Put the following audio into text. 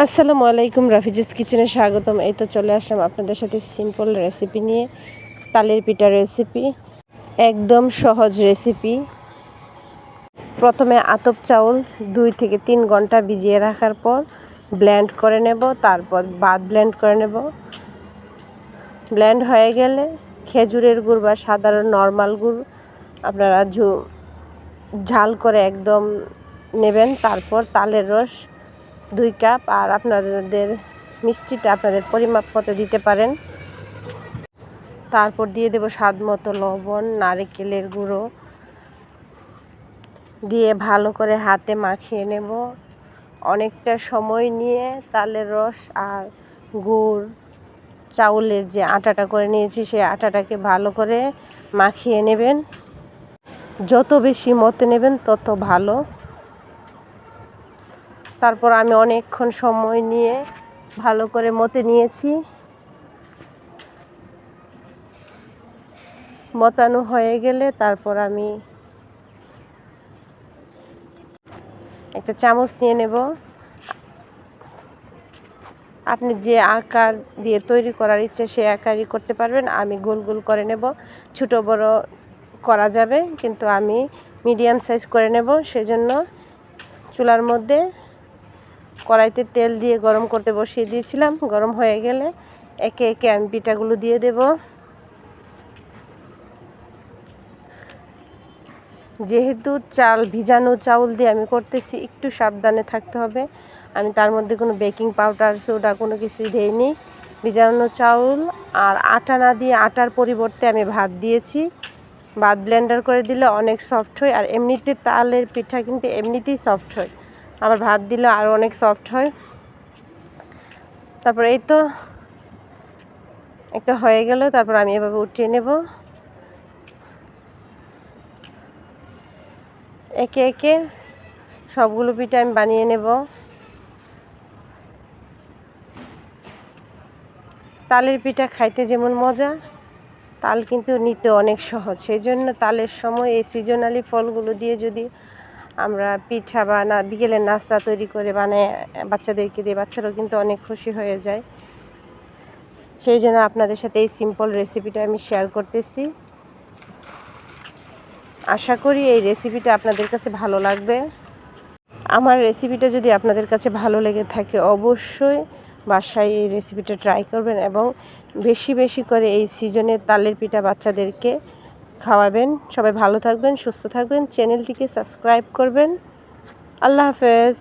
আসসালামু আলাইকুম, রাফিজিস কিচেনে স্বাগতম। এই তো চলে আসলাম আপনাদের সাথে সিম্পল রেসিপি নিয়ে, তালের পিঠা রেসিপি। একদম সহজ রেসিপি। প্রথমে আতপ চাউল 2 থেকে 3 ঘন্টা ভিজিয়ে রাখার পর ব্লেন্ড করে নেব, তারপর ভাত ব্লেন্ড করে নেব। ব্লেন্ড হয়ে গেলে খেজুরের গুড় বা সাধারণ নর্মাল গুড় আপনারা ঝাল করে একদম নেবেন। তারপর তালের রস 2 কাপ, আর আপনাদের মিষ্টিটা আপনাদের পরিমাপ মতো দিতে পারেন। তারপর দিয়ে দেব স্বাদ মতো লবণ, নারকেলের গুঁড়ো দিয়ে ভালো করে হাতে মাখিয়ে নেব। অনেকটা সময় নিয়ে তালের রস আর গুড়, চাউলের যে আটাটা করে নিয়েছি সেই আটাটাকে ভালো করে মাখিয়ে নেবেন। যত বেশি মতে নেবেন তত ভালো। তারপর আমি অনেকক্ষণ সময় নিয়ে ভালো করে মতে নিয়েছি। মতানো হয়ে গেলে তারপর আমি একটা চামচ নিয়ে নেব। আপনি যে আকার দিয়ে তৈরি করার ইচ্ছে সে আকারই করতে পারবেন। আমি গোল গোল করে নেব, ছোট বড় করা যাবে, কিন্তু আমি মিডিয়াম সাইজ করে নেব। সেজন্য চুলার মধ্যে কড়াইতে তেল দিয়ে গরম করতে বসিয়ে দিয়েছিলাম। গরম হয়ে গেলে একে একে আমি পিঠাগুলো দিয়ে দেব। যেহেতু ভিজানো চাউল দিয়ে আমি করতেছি, একটু সাবধানে থাকতে হবে। আমি তার মধ্যে কোনো বেকিং পাউডার, সোডা কোনো কিছু দিইনি। ভিজানো চাউল আর আটা না দিয়ে আটার পরিবর্তে আমি ভাত দিয়েছি। ভাত ব্লেন্ডার করে দিলে অনেক সফট হয়, আর এমনিতে তালের পিঠা কিন্তু এমনিতেই সফট হয়, আবার ভাত দিলে আরও অনেক সফট হয়। তারপর এই তো একটা হয়ে গেল। তারপর আমি এভাবে উঠিয়ে নেব। একে একে সবগুলো পিঠা আমি বানিয়ে নেব। তালের পিঠা খাইতে যেমন মজা, তাল কিন্তু নিতে অনেক সহজ। সেই জন্য তালের সময় এই সিজনালি ফলগুলো দিয়ে যদি আমরা পিঠা বা বিকেলের নাস্তা তৈরি করে বানায় বাচ্চাদেরকে দিয়ে, বাচ্চারাও কিন্তু অনেক খুশি হয়ে যায়। সেই জন্য আপনাদের সাথে এই সিম্পল রেসিপিটা আমি শেয়ার করতেছি। আশা করি এই রেসিপিটা আপনাদের কাছে ভালো লাগবে। আমার রেসিপিটা যদি আপনাদের কাছে ভালো লেগে থাকে অবশ্যই বাসায় এই রেসিপিটা ট্রাই করবেন, এবং বেশি বেশি করে এই সিজনের তালের পিঠা বাচ্চাদেরকে খাওয়াবেন। সবাই ভালো থাকবেন, সুস্থ থাকবেন, চ্যানেলটিকে সাবস্ক্রাইব করবেন। আল্লাহ হাফেজ।